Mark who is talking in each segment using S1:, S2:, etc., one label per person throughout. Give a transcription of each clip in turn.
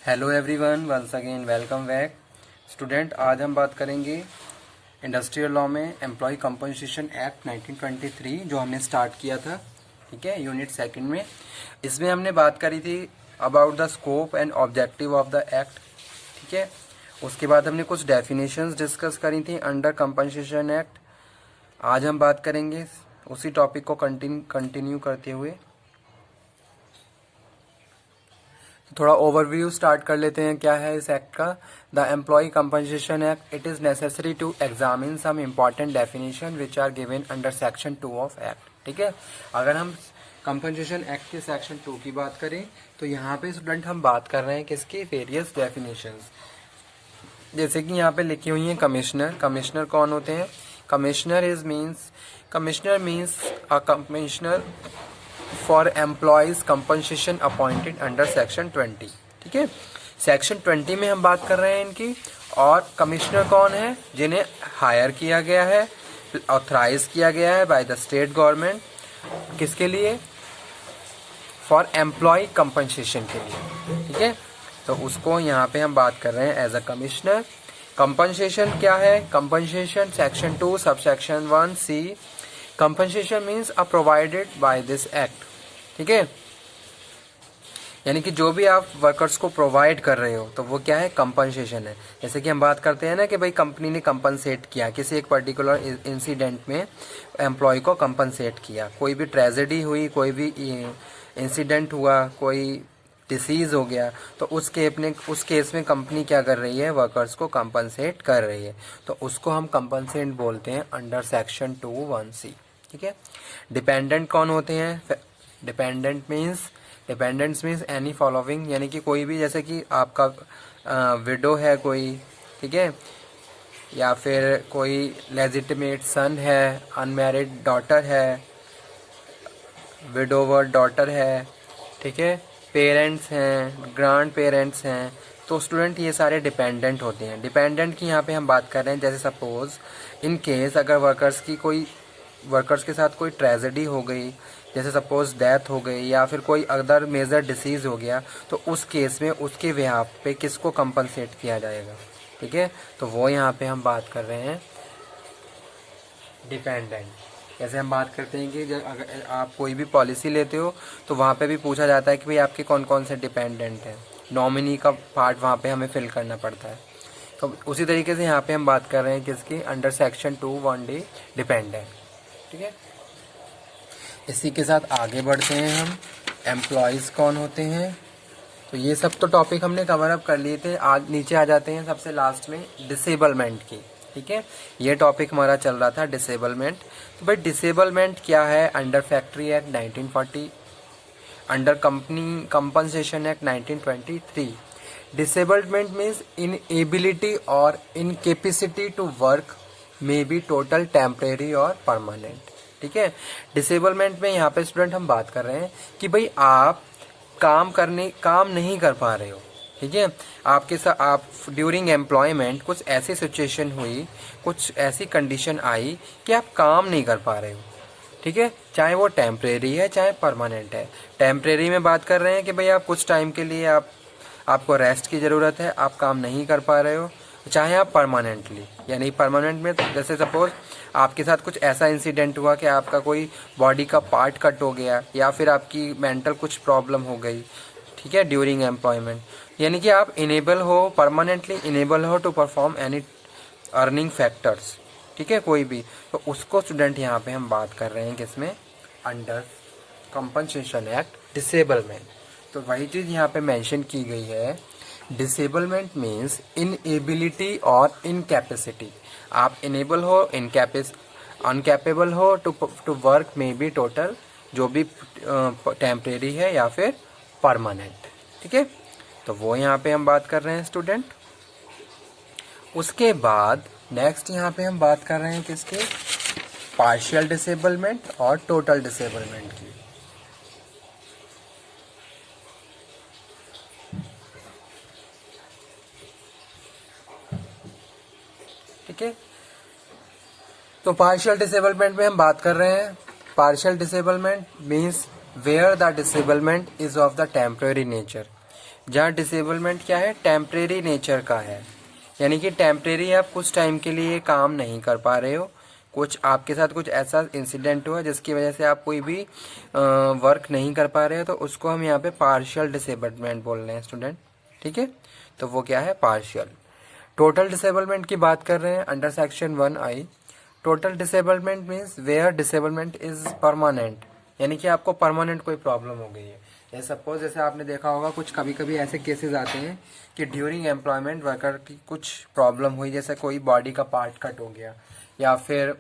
S1: Hello everyone, once again welcome back. Student, आज हम बात करेंगे इंडस्ट्रियल लॉ में एम्प्लॉय कंपनसेशन एक्ट 1923 जो हमने स्टार्ट किया था। ठीक है, यूनिट सेकंड में इसमें हमने बात करी थी about the scope and objective of the act. ठीक है, उसके बाद हमने कुछ डेफिनेशंस डिस्कस करी थी अंडर कंपनसेशन एक्ट। आज हम बात करेंगे उसी टॉपिक को कंटिन्यू करते हुए। थोड़ा ओवरव्यू स्टार्ट कर लेते हैं क्या है इस एक्ट का। The employ compensation act, it is necessary to examine some important definition which are given under section 2 of act. ठीक है, अगर हम कंपनसेशन एक्ट के सेक्शन 2 की बात करें तो यहाँ पे स्टूडेंट हम बात कर रहे हैं किसकी, वेरियस डेफिनेशंस। जैसे कि यहाँ पे लिखी हुई है कमिश्नर। कमिश्नर कौन होते हैं? Commissioner means a commissioner for employees compensation appointed under section 20। ठीक है, सेक्शन 20 में हम बात कर रहे हैं इनकी। और कमिश्नर कौन है? जिन्हें हायर किया गया है, ऑथराइज किया गया है बाय द स्टेट गवर्नमेंट। किसके लिए? फॉर एम्प्लॉय कंपनसेशन के लिए। ठीक है, तो उसको यहाँ पे हम बात कर रहे हैं एज अ कमिश्नर। कंपनसेशन क्या है? Compensation section 2 sub section 1C। Compensation means a provided by this act. ठीक है, यानी कि जो भी आप वर्कर्स को प्रोवाइड कर रहे हो तो वो क्या है? कंपनसेशन है। जैसे कि हम बात करते हैं ना कि भाई कंपनी ने कंपनसेट किया किसी एक पर्टिकुलर इंसिडेंट में, एम्प्लॉय को कंपनसेट किया। कोई भी ट्रेजेडी हुई, कोई भी इंसिडेंट हुआ, कोई डिसीज हो गया, तो उस केस में कंपनी क्या कर रही है? वर्कर्स को कंपनसेट कर रही है, तो उसको हम कंपनसेट बोलते हैं अंडर सेक्शन 2(1)(c). ठीक है, डिपेंडेंट कौन होते हैं? डिपेंडेंट्स मीन्स एनी फॉलोइंग, यानी कि कोई भी, जैसे कि आपका विडो है कोई, ठीक है, या फिर कोई लेजिटिमेट सन है, अनमैरिड डॉटर है, विडोवर डॉटर है, ठीक है, पेरेंट्स हैं, ग्रैंड पेरेंट्स हैं, तो स्टूडेंट ये सारे डिपेंडेंट होते हैं। डिपेंडेंट की यहाँ पे हम बात कर रहे हैं, जैसे सपोज इन केस अगर वर्कर्स के साथ कोई ट्रेजेडी हो गई, जैसे सपोज डेथ हो गई या फिर कोई अदर मेजर डिसीज हो गया, तो उस केस में उसके बिहाफ पे किसको कंपनसेट किया जाएगा? ठीक है, तो वो यहाँ पे हम बात कर रहे हैं डिपेंडेंट। जैसे हम बात करते हैं कि अगर आप कोई भी पॉलिसी लेते हो तो वहाँ पे भी पूछा जाता है कि भाई आपके कौन कौन से डिपेंडेंट हैं। नॉमिनी का पार्ट वहाँ पे हमें फिल करना पड़ता है। तो उसी तरीके से यहाँ पे हम बात कर रहे हैं किसकी? Under section 2(1)(d) dependent. ठीक है, इसी के साथ आगे बढ़ते हैं हम। एम्प्लॉयज़ कौन होते हैं? तो ये सब तो टॉपिक हमने कवर अप कर लिए थे। आज नीचे आ जाते हैं सबसे लास्ट में डिसेबलमेंट की। ठीक है, ये टॉपिक हमारा चल रहा था डिसेबलमेंट। तो भाई डिसेबलमेंट क्या है? Under factory act 1940, under company compensation act 1923। Disablement means inability और incapacity to work may be total, temporary और परमानेंट। ठीक है, डिसेबलमेंट में यहाँ पे स्टूडेंट हम बात कर रहे हैं कि भाई आप काम नहीं कर पा रहे हो। ठीक है, आपके साथ आप ड्यूरिंग एम्प्लॉयमेंट कुछ ऐसी सिचुएशन हुई, कुछ ऐसी कंडीशन आई कि आप काम नहीं कर पा रहे हो। ठीक है, चाहे वो टेम्परेरी है चाहे परमानेंट है। टेम्परेरी में बात कर रहे हैं कि भाई आप कुछ टाइम के लिए आपको रेस्ट की ज़रूरत है, आप काम नहीं कर पा रहे हो। चाहे आप परमानेंटली, यानी परमानेंट में जैसे सपोज आपके साथ कुछ ऐसा इंसिडेंट हुआ कि आपका कोई बॉडी का पार्ट कट हो गया या फिर आपकी मेंटल कुछ प्रॉब्लम हो गई। ठीक है, ड्यूरिंग एम्प्लॉयमेंट, यानी कि आप इनेबल हो, परमानेंटली इनेबल हो to perform any earning factors. ठीक है, कोई भी, तो उसको स्टूडेंट यहाँ पे हम बात कर रहे हैं किसमें? Under compensation act disablement. तो वही चीज़ यहाँ पे मेंशन की गई है। डिसेबलमेंट मीन्स इनएबिलिटी और इनकैपेसिटी। आप इनेबल हो, अनकैपेबल हो to work may be total, जो भी टेम्परेरी है या फिर परमानेंट। ठीक है, तो वो यहाँ पे हम बात कर रहे हैं स्टूडेंट। उसके बाद नेक्स्ट यहाँ पे हम बात कर रहे हैं किसके? पार्शियल डिसेबलमेंट और टोटल डिसेबलमेंट की। ठीक है, तो पार्शियल डिसेबलमेंट में हम बात कर रहे हैं। Partial disablement means where the disablement is of the temporary nature. जहाँ डिसेबलमेंट क्या है, टेम्परेरी नेचर का है, यानी कि टेम्परेरी आप कुछ टाइम के लिए काम नहीं कर पा रहे हो, कुछ आपके साथ कुछ ऐसा इंसिडेंट हुआ जिसकी वजह से आप कोई भी वर्क नहीं कर पा रहे हो, तो उसको हम यहाँ पे पार्शियल डिसेबलमेंट बोल रहे हैं स्टूडेंट। ठीक है, तो वो क्या है, पार्शियल। टोटल डिसेबलमेंट की बात कर रहे हैं under section 1I। Total disablement means where disablement is permanent, यानी कि आपको परमानेंट कोई प्रॉब्लम हो गई है। जैसे सपोज, जैसे आपने देखा होगा कुछ कभी कभी ऐसे केसेस आते हैं कि ड्यूरिंग एम्प्लॉयमेंट वर्कर की कुछ प्रॉब्लम हुई, जैसे कोई बॉडी का पार्ट कट हो गया, या फिर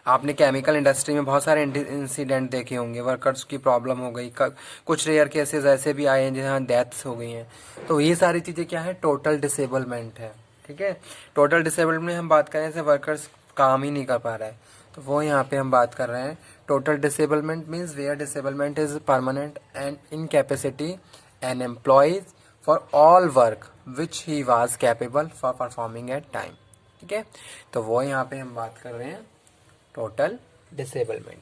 S1: आपने केमिकल इंडस्ट्री में बहुत सारे इंसिडेंट देखे होंगे, वर्कर्स की प्रॉब्लम हो गई, कुछ रेयर केसेस ऐसे भी आए हैं जहाँ डेथ्स हो गई हैं। तो ये सारी चीज़ें क्या है, टोटल डिसेबलमेंट है। ठीक है, टोटल डिसेबलमेंट में हम बात करें जैसे वर्कर्स काम ही नहीं कर पा रहा है, तो वो यहाँ पे हम बात कर रहे हैं total disablement means where disablement is permanent and incapacity an employees for all work which he was capable for performing at time. ठीक है, तो वो यहाँ पे हम बात कर रहे हैं टोटल डिसेबलमेंट।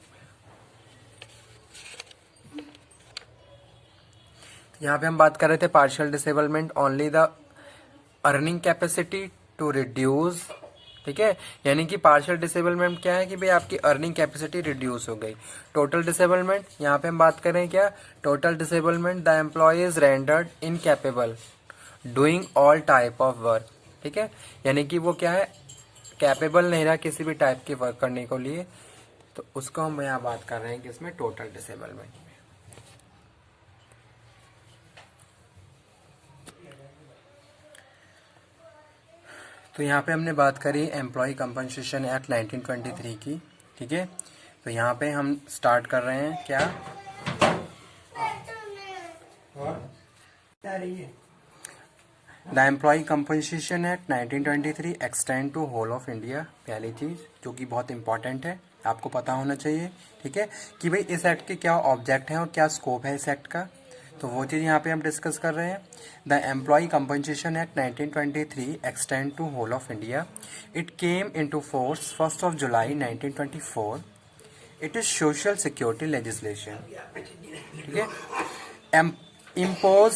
S1: यहाँ पे हम बात कर रहे थे partial disablement, only the earning capacity to reduce. ठीक है, यानी कि पार्शियल डिसेबलमेंट क्या है कि भाई आपकी अर्निंग कैपेसिटी रिड्यूस हो गई। टोटल डिसेबलमेंट यहाँ पे हम बात करें क्या, total disablement the employ is rendered incapable doing all type of work. ठीक है, यानी कि वो क्या है, कैपेबल नहीं रहा किसी भी टाइप के वर्क करने को लिए, तो उसको हम यहाँ बात कर रहे हैं कि इसमें टोटल डिसेबलमेंट। तो यहाँ पे हमने बात करी एम्प्लॉय कंपनसेशन एक्ट 1923 की। ठीक है, तो यहाँ पे हम स्टार्ट कर रहे हैं क्या, the employ compensation act 1923 extend to whole of India. पहली चीज़ जो कि बहुत इंपॉर्टेंट है, आपको पता होना चाहिए। ठीक है, कि भाई इस एक्ट के क्या ऑब्जेक्ट हैं और क्या स्कोप है इस एक्ट का, तो वो चीज़ यहाँ पे हम डिस्कस कर रहे हैं। The employ compensation act 1923 extend to whole of India. It came into force 1 July 1924। It is social security legislation. ठीक है, impose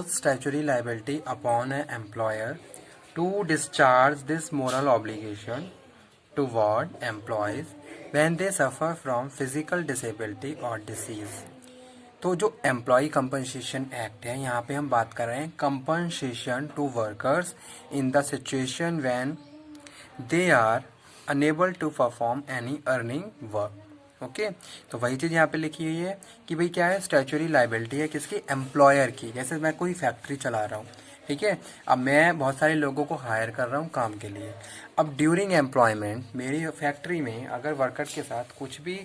S1: statutory liability upon a employer to discharge this moral obligation toward employees when they suffer from physical disability or disease। तो जो employ compensation act है, यहाँ पे हम बात कर रहे हैं compensation to workers in the situation when they are unable to perform any earning work. Okay, तो वही चीज़ यहाँ पे लिखी हुई है कि भाई क्या है, स्टैच्यूटरी लाइबिलिटी है किसकी, एम्प्लॉयर की। जैसे मैं कोई फैक्ट्री चला रहा हूँ, ठीक है, अब मैं बहुत सारे लोगों को हायर कर रहा हूँ काम के लिए। अब ड्यूरिंग एम्प्लॉयमेंट मेरी फैक्ट्री में अगर वर्कर के साथ कुछ भी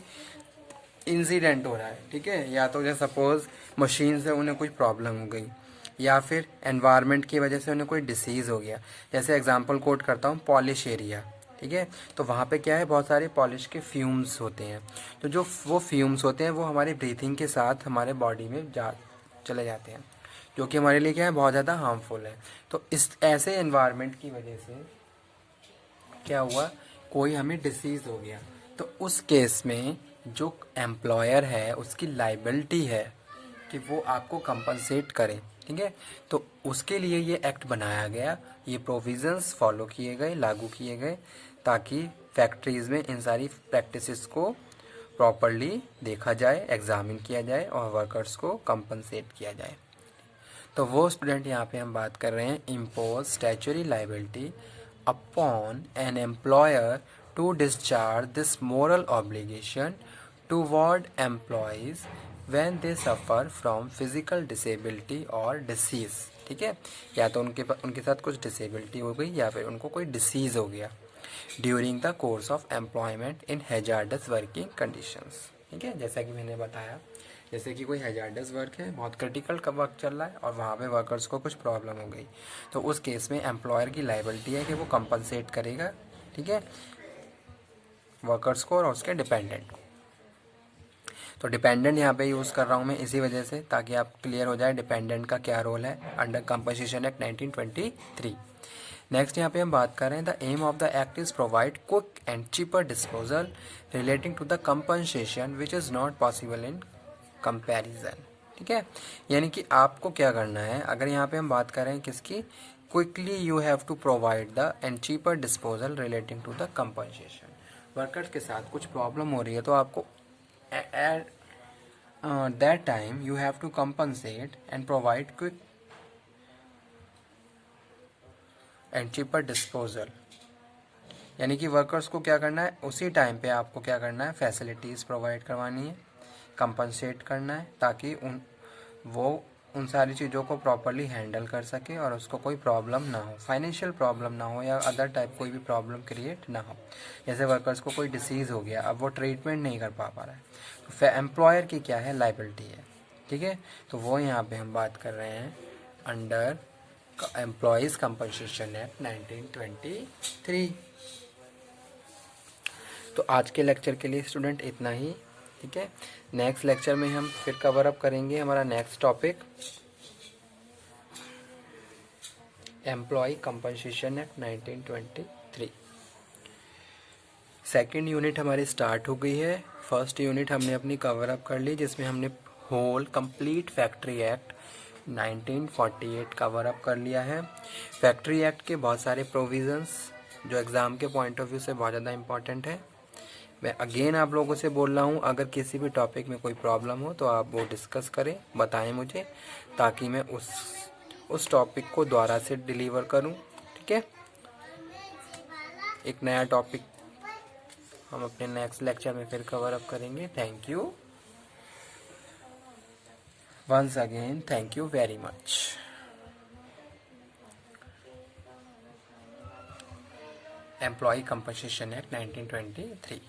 S1: इंसिडेंट हो रहा है, ठीक है, या तो जैसे सपोज मशीन से उन्हें कुछ प्रॉब्लम हो गई, या फिर एनवायरनमेंट की वजह से उन्हें कोई डिसीज़ हो गया। जैसे एग्जांपल कोट करता हूँ, पॉलिश एरिया, ठीक है, तो वहाँ पे क्या है, बहुत सारे पॉलिश के फ्यूम्स होते हैं। तो जो वो फ्यूम्स होते हैं वो हमारे ब्रीथिंग के साथ हमारे बॉडी में चले जाते हैं, जो कि हमारे लिए क्या है, बहुत ज़्यादा हार्मफुल है। तो इस ऐसे एनवायरनमेंट की वजह से क्या हुआ, कोई हमें डिसीज़ हो गया, तो उस केस में जो एम्प्लॉयर है उसकी लाइबिलिटी है कि वो आपको कंपनसेट करे। ठीक है, तो उसके लिए ये एक्ट बनाया गया, ये प्रोविजंस फॉलो किए गए, लागू किए गए, ताकि फैक्ट्रीज़ में इन सारी प्रैक्टिसेस को प्रॉपरली देखा जाए, एग्जामिन किया जाए और वर्कर्स को कंपनसेट किया जाए। तो वो स्टूडेंट यहाँ पे हम बात कर रहे हैं impose statutory liability upon an employer to discharge this moral obligation toward employees when they suffer from physical disability और डिसीज़। ठीक है, या तो उनके साथ कुछ डिसेबिलिटी हो गई या फिर उनको कोई डिसीज़ हो गया during the course of employment in hazards working conditions. ठीक है, जैसा कि मैंने बताया, जैसे कि कोई हैजार्डस वर्क है, बहुत क्रिटिकल का वर्क चल रहा है और वहाँ पे वर्कर्स को कुछ प्रॉब्लम हो गई, तो उस केस में एम्प्लॉयर की लाइबिलिटी है कि वो कंपनसेट करेगा, ठीक है, वर्कर्स को और उसके डिपेंडेंट को। तो डिपेंडेंट यहाँ पे यूज़ कर रहा हूँ मैं इसी वजह से, ताकि आप क्लियर हो जाए डिपेंडेंट का क्या रोल है अंडर कंपनसेशन एक्ट 1923। नेक्स्ट यहाँ पे हम बात कर रहे हैं the aim of the act is provide quick and cheaper disposal relating to the compensation which is not possible in comparison. ठीक है, यानी कि आपको क्या करना है, अगर यहाँ पे हम बात कर रहे हैं किसकी, quickly you have to provide the and cheaper disposal relating to the compensation. Workers के साथ कुछ प्रॉब्लम हो रही है तो आपको at that time you have to compensate and provide quick and cheaper disposal. यानी कि वर्कर्स को क्या करना है, उसी टाइम पे आपको क्या करना है, फैसिलिटीज़ प्रोवाइड करवानी है, कंपनसेट करना है, ताकि उन सारी चीज़ों को प्रॉपरली हैंडल कर सके और उसको कोई प्रॉब्लम ना हो, फाइनेंशियल प्रॉब्लम ना हो या अदर टाइप कोई भी प्रॉब्लम क्रिएट ना हो। जैसे वर्कर्स को कोई डिसीज़ हो गया, अब वो ट्रीटमेंट नहीं कर पा रहा है, तो एम्प्लॉयर की क्या है, लायबिलिटी है। ठीक है, तो वो यहाँ पे हम बात कर रहे हैं अंडर एम्प्लॉयज़ कंपनसेशन एक्ट 1923। तो आज के लेक्चर के लिए स्टूडेंट इतना ही। ठीक है, नेक्स्ट लेक्चर में हम फिर कवर अप करेंगे हमारा next topic employ compensation act 1923। Second unit हमारी स्टार्ट हो गई है। फर्स्ट यूनिट हमने अपनी कवर अप कर ली, जिसमें हमने whole complete factory act 1948 cover up कर लिया है। फैक्ट्री एक्ट के बहुत सारे प्रोविजंस जो एग्ज़ाम के पॉइंट ऑफ व्यू से बहुत ज़्यादा इंपॉर्टेंट है। मैं अगेन आप लोगों से बोल रहा हूँ, अगर किसी भी टॉपिक में कोई प्रॉब्लम हो तो आप वो डिस्कस करें, बताएं मुझे, ताकि मैं उस टॉपिक को दोबारा से डिलीवर करूँ। ठीक है, एक नया टॉपिक हम अपने नेक्स्ट लेक्चर में फिर कवर अप करेंगे। Thank you once again, thank you very much. Employ compensation act 1923।